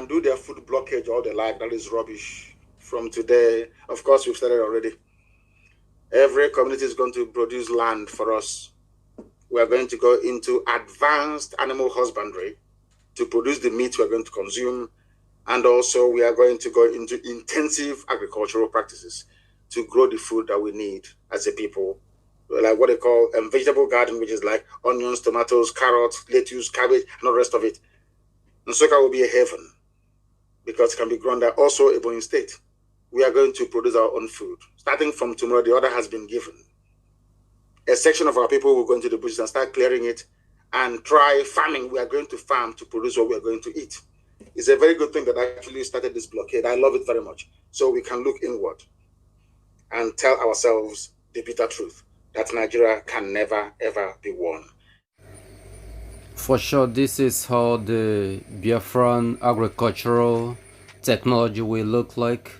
can do their food blockage all they like. That is rubbish. From today, of course, we've started already. Every community is going to produce land for us. We are going to go into advanced animal husbandry to produce the meat we're going to consume. And also we are going to go into intensive agricultural practices to grow the food that we need as a people. Like what they call a vegetable garden, which is like onions, tomatoes, carrots, lettuce, cabbage, and all the rest of it. Nsukka will be a heaven because it can be grown there. Also, Ebonyi State, we are going to produce our own food. Starting from tomorrow, the order has been given. A section of our people will go into the bushes and start clearing it and try farming. We are going to farm to produce what we are going to eat. It's a very good thing that actually started this blockade. I love it very much. So we can look inward and tell ourselves the bitter truth that Nigeria can never, ever be won. For sure, this is how the Biafran agricultural technology will look like.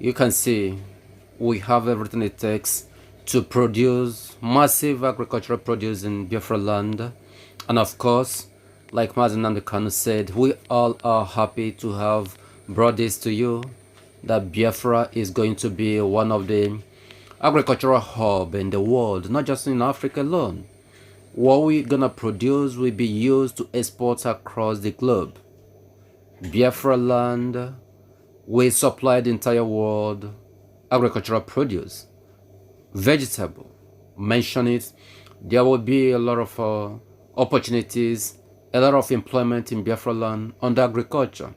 You can see we have everything it takes to produce massive agricultural produce in Biafra land. And of course, like Mazen Namdekanu said, we all are happy to have brought this to you, that Biafra is going to be one of the agricultural hub in the world, not just in Africa alone. What we're gonna produce will be used to export across the globe. Biafra land will supply the entire world agricultural produce, vegetable. Mention it. There will be a lot of opportunities, a lot of employment in Biafra land under agriculture.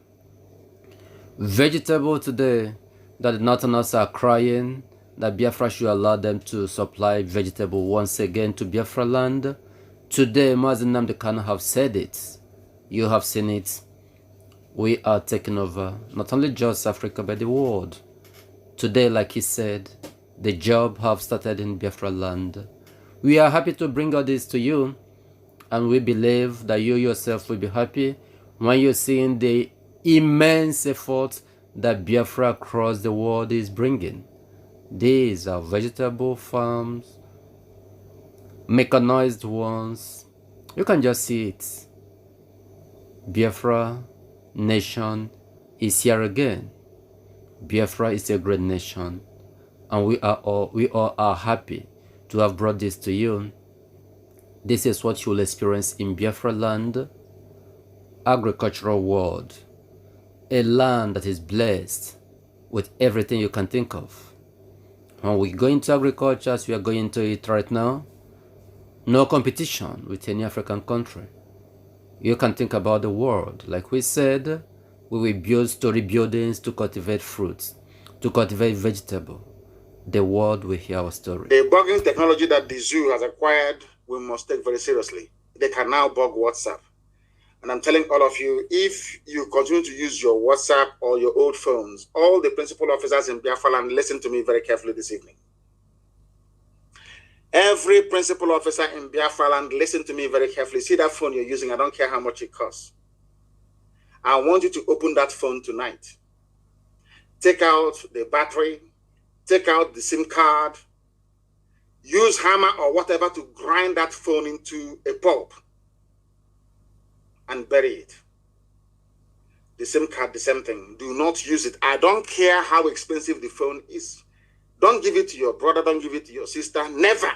Vegetable today that the Northerners are crying that Biafra should allow them to supply vegetable once again to Biafra land. Today, Mazen Namdekanu have said it. You have seen it. We are taking over not only just Africa but the world. Today, like he said, the job have started in Biafra land. We are happy to bring all this to you, and we believe that you yourself will be happy when you're seeing the immense effort that Biafra across the world is bringing. These are vegetable farms, mechanized ones. You can just see it. Biafra nation is here again. Biafra is a great nation, and we all are happy to have brought this to you. This is what you will experience in Biafra land, agricultural world, a land that is blessed with everything you can think of. When we go into agriculture, as we are going into it right now, no competition with any African country. You can think about the world. Like we said, we will build story buildings to cultivate fruits, to cultivate vegetable. The world will hear our story. The bugging technology that the zoo has acquired, we must take very seriously. They can now bug WhatsApp. And I'm telling all of you, if you continue to use your WhatsApp or your old phones, all the principal officers in Biafra land, listen to me very carefully this evening. Every principal officer in Biafra land, listen to me very carefully. See that phone you're using, I don't care how much it costs. I want you to open that phone tonight. Take out the battery, take out the SIM card, use hammer or whatever to grind that phone into a pulp and bury it. The SIM card, the same thing. Do not use it. I don't care how expensive the phone is. Don't give it to your brother, don't give it to your sister. Never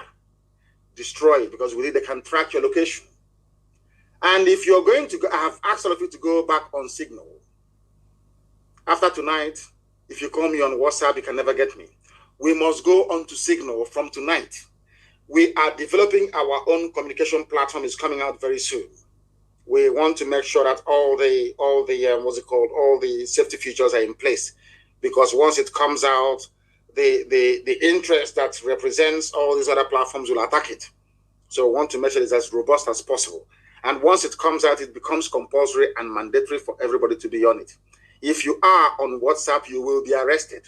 destroy it, because with it they can track your location. And if you're going to go, I have asked all of you to go back on Signal. After tonight, if you call me on WhatsApp, you can never get me. We must go on to Signal from tonight. We are developing our own communication platform. Is coming out very soon. We want to make sure that all the all the safety features are in place, because once it comes out, the interest that represents all these other platforms will attack it. So we want to make sure it's as robust as possible. And once it comes out, it becomes compulsory and mandatory for everybody to be on it. If you are on WhatsApp, you will be arrested.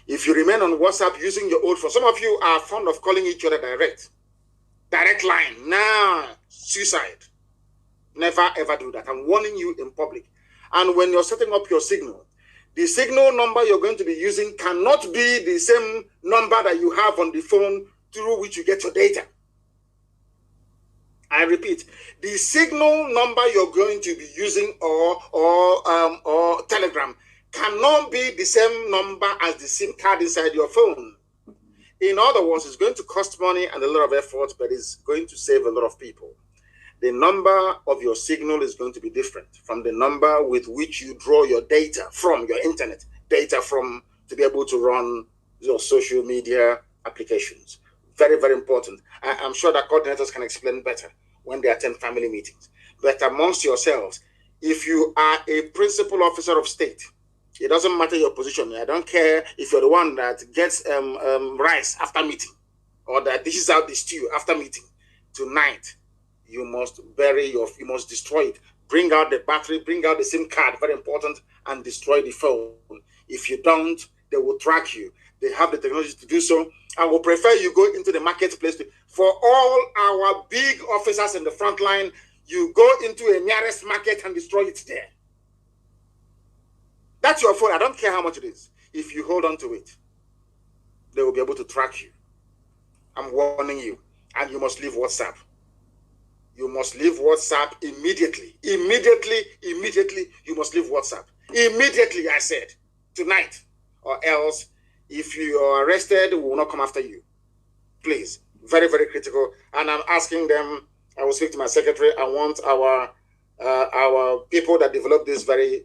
If you remain on WhatsApp using your old phone, some of you are fond of calling each other direct line. Nah, suicide. Never ever do that. I'm warning you in public. And when you're setting up your Signal, the Signal number you're going to be using cannot be the same number that you have on the phone through which you get your data. I repeat, the signal number you're going to be using or Telegram cannot be the same number as the SIM card inside your phone. In other words, it's going to cost money and a lot of effort, but it's going to save a lot of people. The number of your signal is going to be different from the number with which you draw your data from your internet, data from to be able to run your social media applications. Very, very important. I'm sure that coordinators can explain better when they attend family meetings. But amongst yourselves, if you are a principal officer of state, it doesn't matter your position. I don't care if you're the one that gets rice after meeting or that dishes out the stew after meeting. Tonight, you must you must destroy it. Bring out the battery, bring out the SIM card, very important, and destroy the phone. If you don't, they will track you. They have the technology to do so. I will prefer you go into the marketplace. For all our big officers in the front line, you go into a nearest market and destroy it there. That's your phone. I don't care how much it is. If you hold on to it, they will be able to track you. I'm warning you. And you must leave WhatsApp. You must leave WhatsApp immediately. Immediately, you must leave WhatsApp. Immediately, I said. Tonight. Or else, if you are arrested, we will not come after you. Please. Very, very critical. And I'm asking them, I will speak to my secretary. I want our people that develop this very,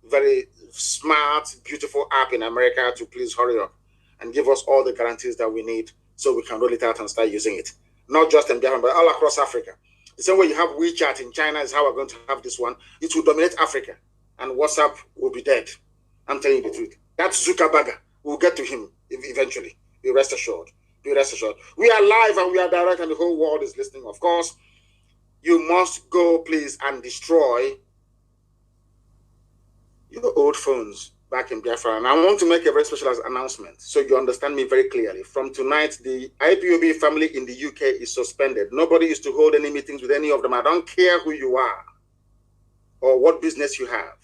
very smart, beautiful app in America to please hurry up and give us all the guarantees that we need so we can roll it out and start using it. Not just in Biafra, but all across Africa. The same way you have WeChat in China is how we're going to have this one. It will dominate Africa and WhatsApp will be dead. I'm telling you the truth. That's Zuckerberg. We'll get to him eventually. Be rest assured. Be rest assured. We are live and we are direct and the whole world is listening. Of course, you must go, please, and destroy your old phones back in Biafra. And I want to make a very special announcement so you understand me very clearly. From tonight, the IPOB family in the UK is suspended. Nobody is to hold any meetings with any of them. I don't care who you are or what business you have.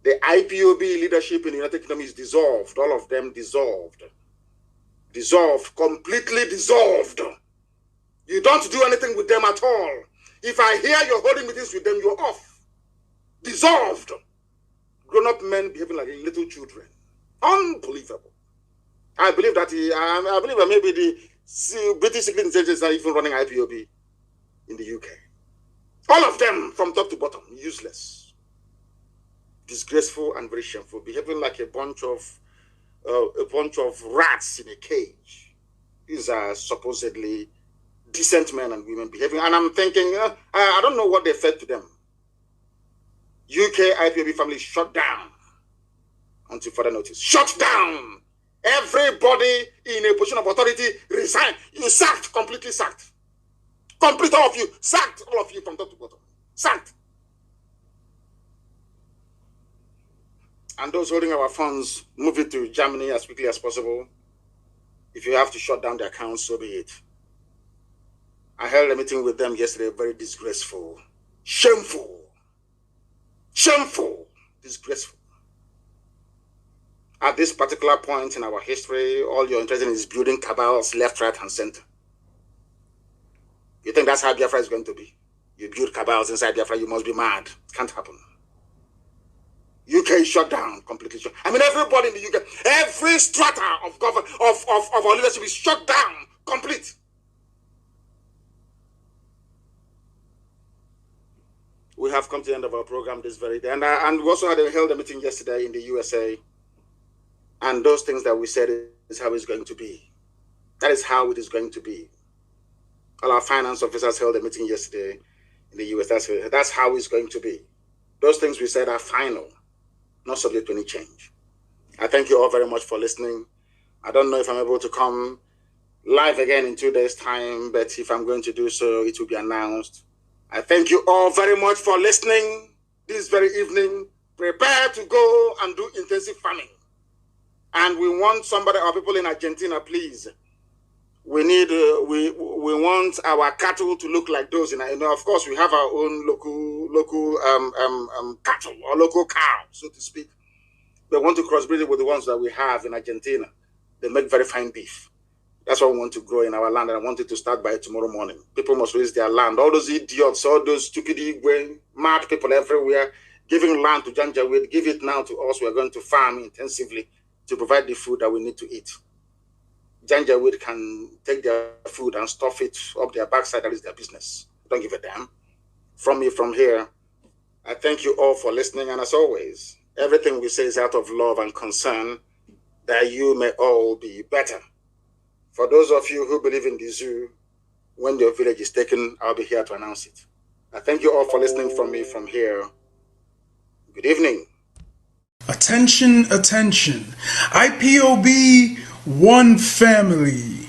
The IPOB leadership in the United Kingdom is dissolved. All of them dissolved. Dissolved. Completely dissolved. You don't do anything with them at all. If I hear you're holding meetings with them, you're off. Dissolved. Grown-up men behaving like little children. Unbelievable. I believe that I believe that maybe the British Secret Intelligence are even running IPOB in the UK. All of them from top to bottom, useless, disgraceful, and very shameful, behaving like a bunch of rats in a cage. These are supposedly decent men and women behaving, and I'm thinking, I don't know what they fed to them. UK IPOB family shut down until further notice. Shut down. Everybody in a position of authority resign. You sacked, completely sacked. Complete all of you. Sacked, all of you from top to bottom. Sacked. And those holding our funds, move it to Germany as quickly as possible. If you have to shut down the accounts, so be it. I held a meeting with them yesterday, very disgraceful. Shameful. Shameful, disgraceful. At this particular point in our history, all you're interested in is building cabals left, right, and center. You think that's how Biafra is going to be? You build cabals inside Biafra, you must be mad. Can't happen. UK is shut down, completely shut. I mean, everybody in the UK, every strata of government, of our leadership is shut down, complete. We have come to the end of our program this very day. And we also held a meeting yesterday in the USA. And those things that we said is how it's going to be. That is how it is going to be. All our finance officers held a meeting yesterday in the US. That's how it's going to be. Those things we said are final, not subject to any change. I thank you all very much for listening. I don't know if I'm able to come live again in 2 days' time, but if I'm going to do so, it will be announced. I thank you all very much for listening this very evening. Prepare to go and do intensive farming. And we want somebody, our people in Argentina, please. We need, we want our cattle to look like those. Of course, we have our own local cattle or local cow, so to speak. We want to crossbreed it with the ones that we have in Argentina. They make very fine beef. That's what we want to grow in our land, and I want it to start by tomorrow morning. People must raise their land. All those idiots, all those stupid, mad people everywhere, giving land to Janjaweed, give it now to us. We're going to farm intensively to provide the food that we need to eat. Janjaweed can take their food and stuff it up their backside. That is their business. Don't give a damn. From me, from here, I thank you all for listening. And as always, everything we say is out of love and concern that you may all be better. For those of you who believe in the zoo, when your village is taken, I'll be here to announce it. I thank you all for listening from me from here. Good evening. Attention, attention. IPOB One Family.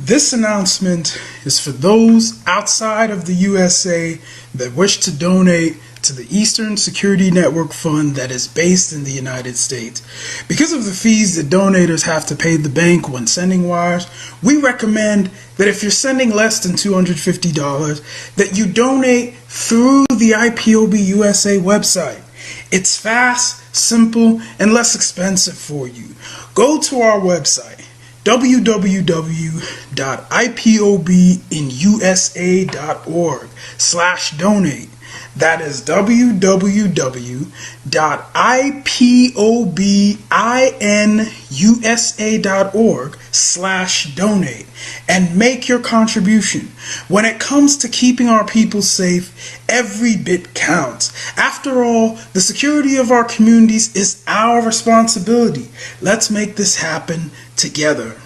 This announcement is for those outside of the USA that wish to donate to the Eastern Security Network Fund that is based in the United States. Because of the fees that donators have to pay the bank when sending wires, we recommend that if you're sending less than $250, that you donate through the IPOB USA website. It's fast, simple, and less expensive for you. Go to our website, www.ipobinusa.org/donate. That is www.ipobinusa.org/donate and make your contribution. When it comes to keeping our people safe, every bit counts. After all, the security of our communities is our responsibility. Let's make this happen together.